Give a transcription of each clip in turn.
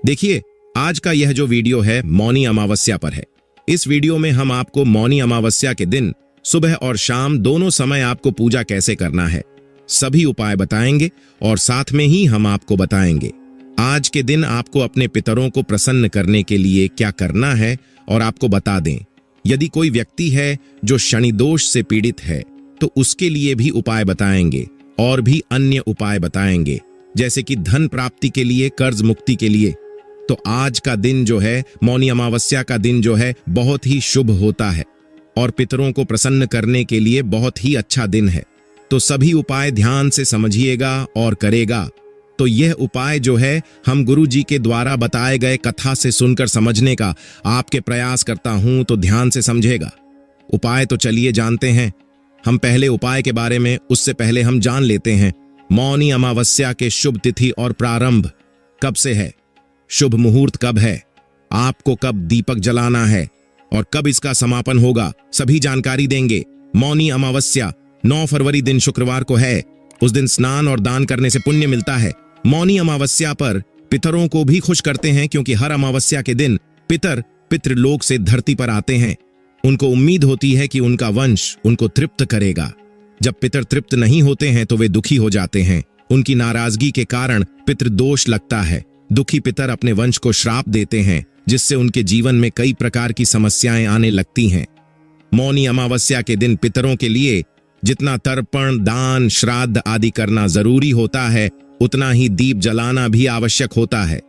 देखिए, आज का यह जो वीडियो है मौनी अमावस्या पर है। इस वीडियो में हम आपको मौनी अमावस्या के दिन सुबह और शाम दोनों समय आपको पूजा कैसे करना है सभी उपाय बताएंगे और साथ में ही हम आपको बताएंगे आज के दिन आपको अपने पितरों को प्रसन्न करने के लिए क्या करना है और आपको बता दें यदि कोई व्यक्ति है जो शनि दोष से पीड़ित है तो उसके लिए भी उपाय बताएंगे और भी अन्य उपाय बताएंगे जैसे कि धन प्राप्ति के लिए, कर्ज मुक्ति के लिए। तो आज का दिन जो है मौनी अमावस्या का दिन जो है बहुत ही शुभ होता है और पितरों को प्रसन्न करने के लिए बहुत ही अच्छा दिन है। तो सभी उपाय ध्यान से समझिएगा और करेगा। तो यह उपाय जो है हम गुरु जी के द्वारा बताए गए कथा से सुनकर समझने का आपके प्रयास करता हूं, तो ध्यान से समझेगा। उपाय तो चलिए जानते हैं। हम पहले उपाय के बारे में उससे पहले हम जान लेते हैं मौनी अमावस्या के शुभ तिथि और प्रारंभ कब से है, शुभ मुहूर्त कब है, आपको कब दीपक जलाना है और कब इसका समापन होगा, सभी जानकारी देंगे। मौनी अमावस्या 9 फरवरी दिन शुक्रवार को है। उस दिन स्नान और दान करने से पुण्य मिलता है। मौनी अमावस्या पर पितरों को भी खुश करते हैं क्योंकि हर अमावस्या के दिन पितृलोक से धरती पर आते हैं। उनको उम्मीद होती है कि उनका वंश उनको तृप्त करेगा। जब पितर तृप्त नहीं होते हैं तो वे दुखी हो जाते हैं। उनकी नाराजगी के कारण पितृदोष लगता है। दुखी पितर अपने वंश को श्राप देते हैं जिससे उनके जीवन में कई प्रकार की समस्याएं आने लगती हैं। मौनी अमावस्या के दिन पितरों के लिए जितना तर्पण, दान, श्राद्ध आदि करना जरूरी होता है उतना ही दीप जलाना भी आवश्यक होता है।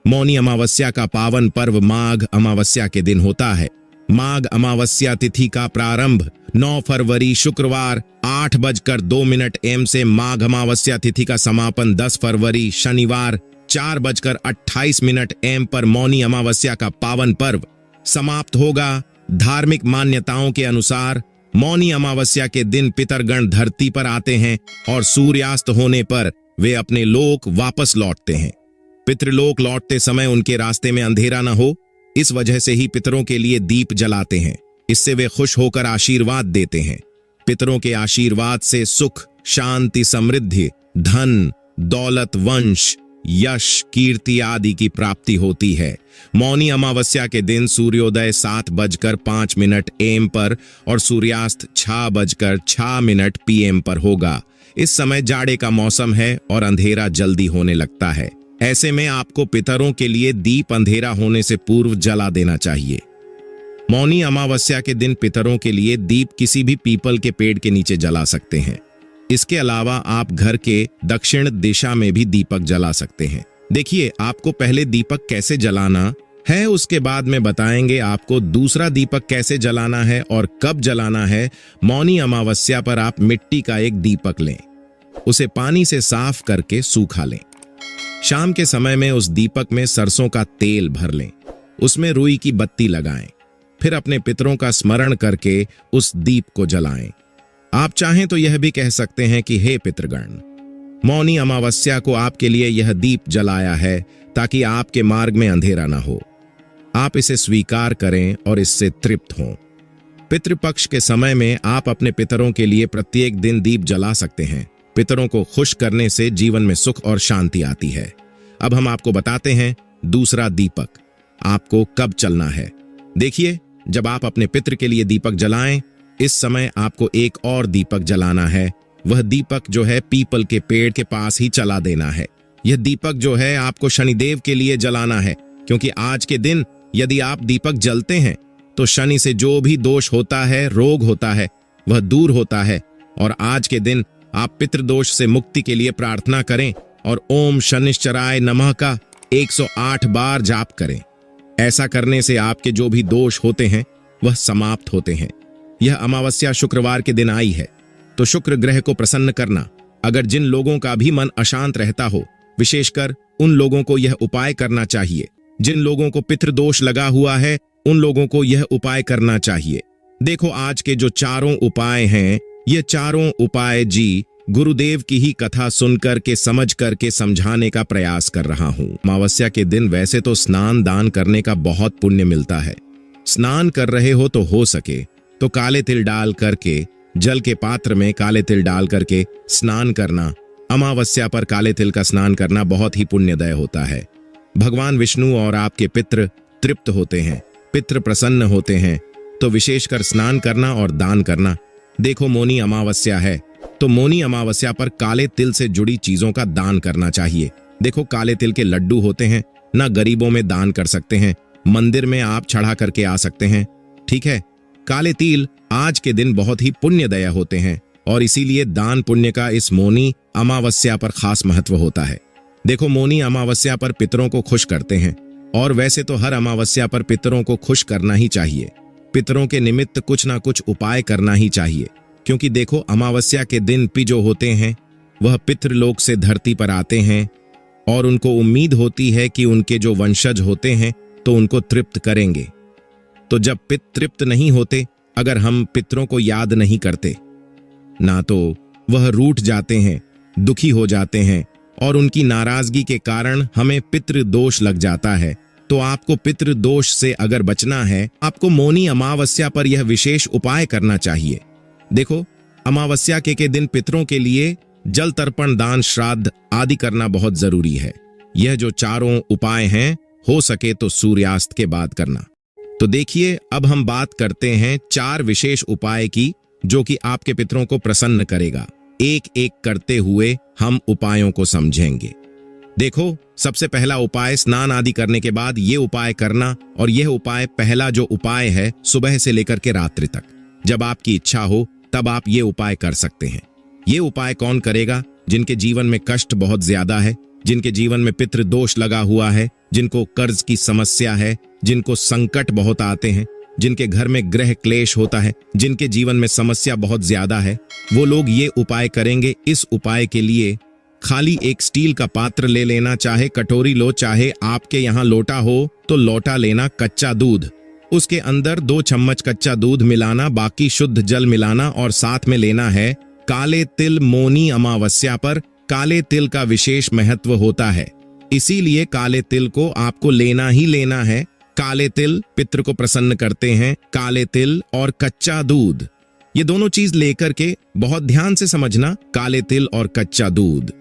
मौनी अमावस्या का पावन पर्व माघ अमावस्या के दिन होता है। माघ अमावस्या तिथि का प्रारंभ 9 फरवरी शुक्रवार 8:02 AM से माघ अमावस्या तिथि का समापन 10 फरवरी शनिवार 4:28 AM पर मौनी अमावस्या का पावन पर्व समाप्त होगा। धार्मिक मान्यताओं के अनुसार मौनी अमावस्या के दिन पितरगण धरती पर आते हैं और सूर्यास्त होने पर वे अपने लोक वापस लौटते हैं। पितृलोक लौटते समय उनके रास्ते में अंधेरा न हो, इस वजह से ही पितरों के लिए दीप जलाते हैं। इससे वे खुश होकर आशीर्वाद देते हैं। पितरों के आशीर्वाद से सुख, शांति, समृद्धि, धन, दौलत, वंश, यश, कीर्ति आदि की प्राप्ति होती है। मौनी अमावस्या के दिन सूर्योदय 7:05 AM पर और सूर्यास्त 6:06 PM पर होगा। इस समय जाड़े का मौसम है और अंधेरा जल्दी होने लगता है। ऐसे में आपको पितरों के लिए दीप अंधेरा होने से पूर्व जला देना चाहिए। मौनी अमावस्या के दिन पितरों के लिए दीप किसी भी पीपल के पेड़ के नीचे जला सकते हैं। इसके अलावा आप घर के दक्षिण दिशा में भी दीपक जला सकते हैं। देखिए, आपको पहले दीपक कैसे जलाना है उसके बाद में बताएंगे आपको दूसरा दीपक कैसे जलाना है और कब जलाना है। मौनी अमावस्या पर आप मिट्टी का एक दीपक लें, उसे पानी से साफ करके सूखा लें। शाम के समय में उस दीपक में सरसों का तेल भर लें, उसमें रुई की बत्ती लगाएं, फिर अपने पितरों का स्मरण करके उस दीप को जलाएं। आप चाहें तो यह भी कह सकते हैं कि हे पितृगण, मौनी अमावस्या को आपके लिए यह दीप जलाया है ताकि आपके मार्ग में अंधेरा ना हो। आप इसे स्वीकार करें और इससे तृप्त हों। पितृपक्ष के समय में आप अपने पितरों के लिए प्रत्येक दिन दीप जला सकते हैं। पितरों को खुश करने से जीवन में सुख और शांति आती है। अब हम आपको बताते हैं दूसरा दीपक आपको कब चलना है। देखिए, जब आप अपने पितृ के लिए दीपक जलाएं, इस समय आपको एक और दीपक जलाना है। वह दीपक जो है पीपल के पेड़ के पास ही चला देना है। यह दीपक जो है आपको शनिदेव के लिए जलाना है क्योंकि आज के दिन यदि आप दीपक जलते हैं तो शनि से जो भी दोष होता है, रोग होता है, वह दूर होता है। और आज के दिन आप पितृदोष से मुक्ति के लिए प्रार्थना करें और ओम शनिश्चराय नमः का 108 बार जाप करें। ऐसा करने से आपके जो भी दोष होते हैं वह समाप्त होते हैं। यह अमावस्या शुक्रवार के दिन आई है तो शुक्र ग्रह को प्रसन्न करना। अगर जिन लोगों का भी मन अशांत रहता हो, विशेषकर उन लोगों को यह उपाय करना चाहिए। जिन लोगों को पितृदोष लगा हुआ है उन लोगों को यह उपाय करना चाहिए। देखो, आज के जो चारों उपाय हैं, ये चारों उपाय जी गुरुदेव की ही कथा सुनकर के समझ करके समझाने का प्रयास कर रहा हूं। अमावस्या के दिन वैसे तो स्नान दान करने का बहुत पुण्य मिलता है। स्नान कर रहे हो सके तो काले तिल डाल करके जल के पात्र में काले तिल डाल करके स्नान करना। अमावस्या पर काले तिल का स्नान करना बहुत ही पुण्यदय होता है। भगवान विष्णु और आपके पितृ तृप्त होते हैं, पितृ प्रसन्न होते हैं। तो विशेषकर स्नान करना और दान करना। देखो मौनी अमावस्या है, तो मौनी अमावस्या पर काले तिल से जुड़ी चीजों का दान करना चाहिए। देखो काले तिल के लड्डू होते हैं ना, गरीबों में दान कर सकते हैं, मंदिर में आप चढ़ा करके आ सकते हैं। ठीक है, काले तिल आज के दिन बहुत ही पुण्यदय होते हैं और इसीलिए दान पुण्य का इस मौनी अमावस्या पर खास महत्व होता है। देखो मौनी अमावस्या पर पितरों को खुश करते हैं और वैसे तो हर अमावस्या पर पितरों को खुश करना ही चाहिए। पितरों के निमित्त कुछ ना कुछ उपाय करना ही चाहिए, क्योंकि देखो अमावस्या के दिन जो होते हैं वह पितृलोक से धरती पर आते हैं और उनको उम्मीद होती है कि उनके जो वंशज होते हैं तो उनको तृप्त करेंगे। तो जब पितृ तृप्त नहीं होते, अगर हम पितरों को याद नहीं करते ना, तो वह रूठ जाते हैं, दुखी हो जाते हैं और उनकी नाराजगी के कारण हमें पितृ दोष लग जाता है। तो आपको पितृ दोष से अगर बचना है, आपको मौनी अमावस्या पर यह विशेष उपाय करना चाहिए। देखो अमावस्या के दिन पितरों के लिए जल तर्पण, दान, श्राद्ध आदि करना बहुत जरूरी है। यह जो चारों उपाय हैं, हो सके तो सूर्यास्त के बाद करना। तो देखिए अब हम बात करते हैं 4 विशेष उपाय की, जो कि आपके पितरों को प्रसन्न करेगा। एक एक करते हुए हम उपायों को समझेंगे। देखो सबसे पहला उपाय, स्नान आदि करने के बाद ये उपाय करना। और यह उपाय, पहला जो उपाय है, सुबह से लेकर के रात्रि तक, जब आपकी इच्छा हो तब आप ये उपाय कर सकते हैं। ये उपाय कौन करेगा? जिनके जीवन में कष्ट बहुत ज्यादा है, जिनके जीवन में पितृ दोष लगा हुआ है, जिनको कर्ज की समस्या है, जिनको संकट बहुत आते हैं, जिनके घर में गृह क्लेश होता है, जिनके जीवन में समस्या बहुत ज्यादा है, वो लोग ये उपाय करेंगे। इस उपाय के लिए खाली एक स्टील का पात्र ले लेना, चाहे कटोरी लो, चाहे आपके यहाँ लोटा हो तो लोटा लेना, कच्चा दूध, उसके अंदर 2 चम्मच कच्चा दूध मिलाना, बाकी शुद्ध जल मिलाना और साथ में लेना है काले तिल। मौनी अमावस्या पर काले तिल का विशेष महत्व होता है, इसीलिए काले तिल को आपको लेना ही लेना है। काले तिल पितृ को प्रसन्न करते हैं, काले तिल और कच्चा दूध, ये दोनों चीज लेकर के बहुत ध्यान से समझना, काले तिल और कच्चा दूध।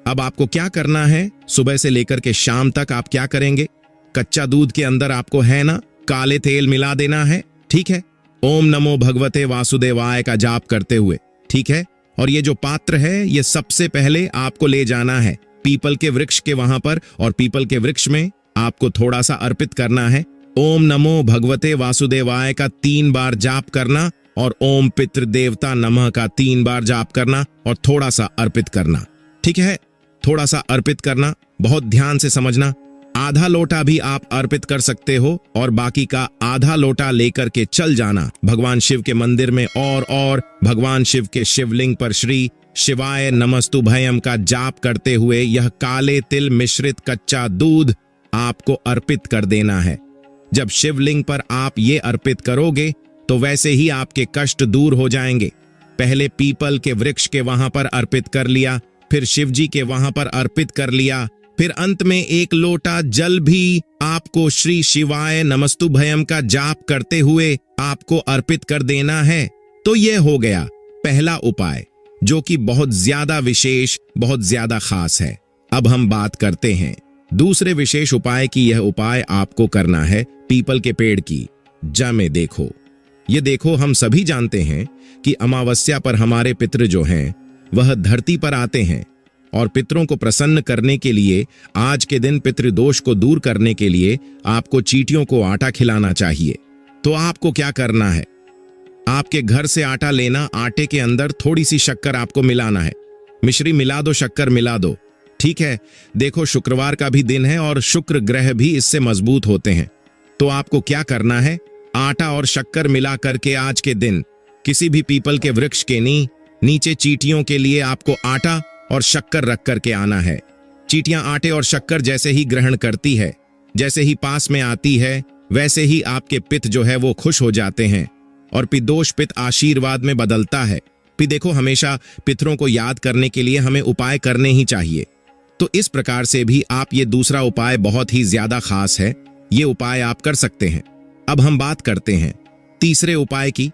अब आपको क्या करना है, सुबह से लेकर के शाम तक आप क्या करेंगे, कच्चा दूध के अंदर आपको है ना काले तेल मिला देना है। ठीक है, ओम नमो भगवते वासुदेवाय का जाप करते हुए। ठीक है, और ये जो पात्र है, ये सबसे पहले आपको ले जाना है पीपल के वृक्ष के वहां पर, और पीपल के वृक्ष में आपको थोड़ा सा अर्पित करना है। ओम नमो भगवते वासुदेवाय का 3 बार जाप करना और ओम पितृ देवता नमः का 3 बार जाप करना और थोड़ा सा अर्पित करना। ठीक है, थोड़ा सा अर्पित करना, बहुत ध्यान से समझना। आधा लोटा भी आप अर्पित कर सकते हो और बाकी का आधा लोटा लेकर के चल जाना भगवान शिव के मंदिर में, और भगवान शिव के शिवलिंग पर श्री शिवाय नमस्तुभयम का जाप करते हुए यह काले तिल मिश्रित कच्चा दूध आपको अर्पित कर देना है। जब शिवलिंग पर आप ये अर्पित करोगे तो वैसे ही आपके कष्ट दूर हो जाएंगे। पहले पीपल के वृक्ष के वहां पर अर्पित कर लिया, फिर शिव जी के वहां पर अर्पित कर लिया, फिर अंत में 1 लोटा जल भी आपको श्री शिवाय नमस्तुभयम का जाप करते हुए आपको अर्पित कर देना है। तो यह हो गया पहला उपाय, जो कि बहुत ज्यादा विशेष, बहुत ज्यादा खास है। अब हम बात करते हैं दूसरे विशेष उपाय की। यह उपाय आपको करना है पीपल के पेड़ की जड़ में। देखो, ये देखो, हम सभी जानते हैं कि अमावस्या पर हमारे पितृ जो हैं वह धरती पर आते हैं, और पितरों को प्रसन्न करने के लिए आज के दिन पितृदोष को दूर करने के लिए आपको चींटियों को आटा खिलाना चाहिए। तो आपको क्या करना है, आपके घर से आटा लेना, आटे के अंदर थोड़ी सी शक्कर आपको मिलाना है। मिश्री मिला दो, शक्कर मिला दो। ठीक है, देखो शुक्रवार का भी दिन है और शुक्र ग्रह भी इससे मजबूत होते हैं। तो आपको क्या करना है, आटा और शक्कर मिला करके आज के दिन किसी भी पीपल के वृक्ष के नीचे चींटियों के लिए आपको आटा और शक्कर रख करके आना है। चींटियां आटे और शक्कर जैसे ही ग्रहण करती है, जैसे ही पास में आती है, वैसे ही आपके पित जो है वो खुश हो जाते हैं और पिदोष पित आशीर्वाद में बदलता है। देखो, हमेशा पितरों को याद करने के लिए हमें उपाय करने ही चाहिए। तो इस प्रकार से भी आप ये दूसरा उपाय बहुत ही ज्यादा खास है, ये उपाय आप कर सकते हैं। अब हम बात करते हैं तीसरे उपाय की।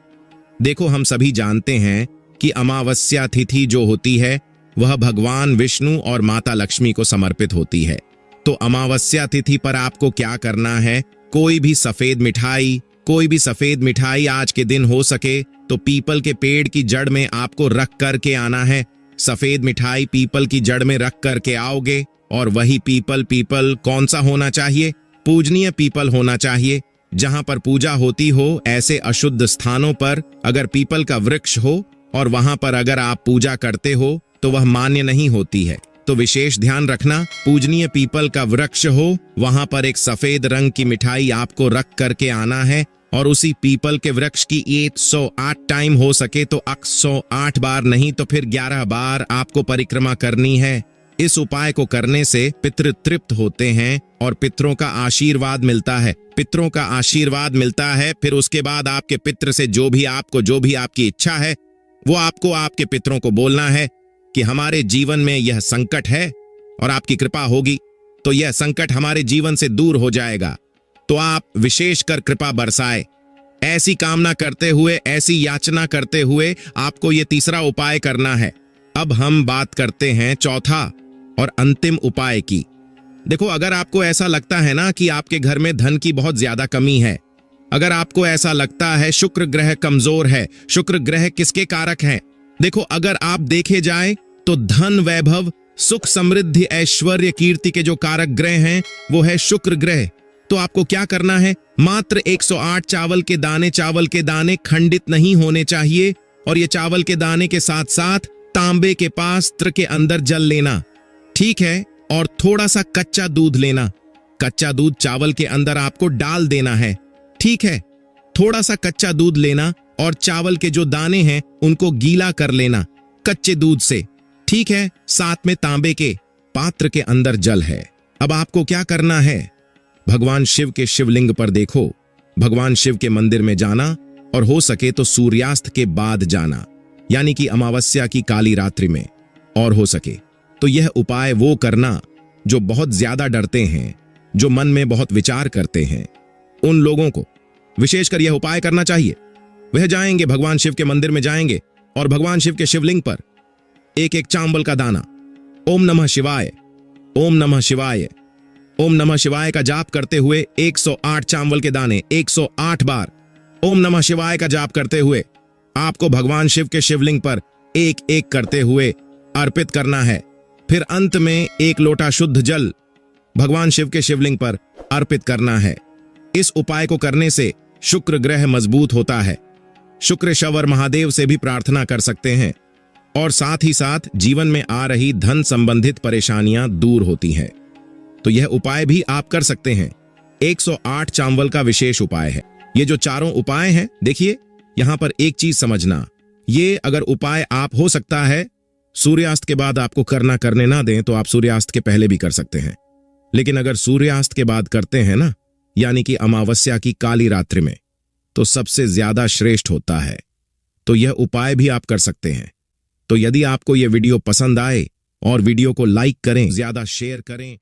देखो, हम सभी जानते हैं कि अमावस्या तिथि जो होती है वह भगवान विष्णु और माता लक्ष्मी को समर्पित होती है। तो अमावस्या तिथि पर आपको क्या करना है, कोई भी सफेद मिठाई आज के दिन हो सके तो पीपल के पेड़ की जड़ में आपको रख करके आना है। सफेद मिठाई पीपल की जड़ में रख करके आओगे और वही पीपल कौन सा होना चाहिए, पूजनीय पीपल होना चाहिए। जहां पर पूजा होती हो ऐसे अशुद्ध स्थानों पर अगर पीपल का वृक्ष हो और वहां पर अगर आप पूजा करते हो तो वह मान्य नहीं होती है। तो विशेष ध्यान रखना, पूजनीय पीपल का वृक्ष हो, वहां पर एक सफेद रंग की मिठाई आपको रख करके आना है और उसी पीपल के वृक्ष की 108 टाइम हो सके तो 108 बार नहीं तो फिर 11 बार आपको परिक्रमा करनी है। इस उपाय को करने से पितृ तृप्त होते हैं और पितरों का आशीर्वाद मिलता है। फिर उसके बाद आपके पितृ से जो भी आपकी इच्छा है वो आपको आपके पितरों को बोलना है कि हमारे जीवन में यह संकट है और आपकी कृपा होगी तो यह संकट हमारे जीवन से दूर हो जाएगा। तो आप विशेषकर कृपा बरसाए। ऐसी कामना करते हुए, ऐसी याचना करते हुए आपको यह तीसरा उपाय करना है। अब हम बात करते हैं चौथा और अंतिम उपाय की। देखो, अगर आपको ऐसा लगता है ना कि आपके घर में धन की बहुत ज्यादा कमी है, अगर आपको ऐसा लगता है शुक्र ग्रह कमजोर है, शुक्र ग्रह किसके कारक हैं? देखो, अगर आप देखे जाए तो धन, वैभव, सुख, समृद्धि, ऐश्वर्य, कीर्ति के जो कारक ग्रह हैं वो है शुक्र ग्रह। तो आपको क्या करना है, मात्र 108 चावल के दाने खंडित नहीं होने चाहिए और ये चावल के दाने के साथ साथ तांबे के पात्र के अंदर जल लेना, ठीक है, और थोड़ा सा कच्चा दूध लेना। कच्चा दूध चावल के अंदर आपको डाल देना है, ठीक है। थोड़ा सा कच्चा दूध लेना और चावल के जो दाने हैं उनको गीला कर लेना कच्चे दूध से, ठीक है। साथ में तांबे के पात्र के अंदर जल है। अब आपको क्या करना है, भगवान शिव के शिवलिंग पर देखो, भगवान शिव के मंदिर में जाना और हो सके तो सूर्यास्त के बाद जाना, यानी कि अमावस्या की काली रात्रि में, और हो सके तो यह उपाय वो करना जो बहुत ज्यादा डरते हैं, जो मन में बहुत विचार करते हैं। उन लोगों को विशेषकर यह उपाय करना चाहिए। वह जाएंगे, भगवान शिव के मंदिर में जाएंगे और भगवान शिव के शिवलिंग पर एक एक चावल का दाना ओम नमः शिवाय, ओम नमः शिवाय, ओम नमः शिवाय का जाप करते हुए 108 चावल के दाने 108 बार ओम नमः शिवाय का जाप करते हुए आपको भगवान शिव के शिवलिंग पर एक एक करते हुए अर्पित करना है। फिर अंत में 1 लोटा शुद्ध जल भगवान शिव के शिवलिंग पर अर्पित करना है। इस उपाय को करने से शुक्र ग्रह मजबूत होता है। शुक्रेश्वर महादेव से भी प्रार्थना कर सकते हैं और साथ ही साथ जीवन में आ रही धन संबंधित परेशानियां दूर होती हैं। तो यह उपाय भी आप कर सकते हैं। 108 चावल का विशेष उपाय है। ये जो चारों उपाय हैं, देखिए यहां पर एक चीज समझना, ये अगर उपाय आप हो सकता है सूर्यास्त के बाद आपको करने ना दें तो आप सूर्यास्त के पहले भी कर सकते हैं, लेकिन अगर सूर्यास्त के बाद करते हैं ना, यानी कि अमावस्या की काली रात्रि में, तो सबसे ज्यादा श्रेष्ठ होता है। तो यह उपाय भी आप कर सकते हैं। तो यदि आपको यह वीडियो पसंद आए और वीडियो को लाइक करें, ज्यादा शेयर करें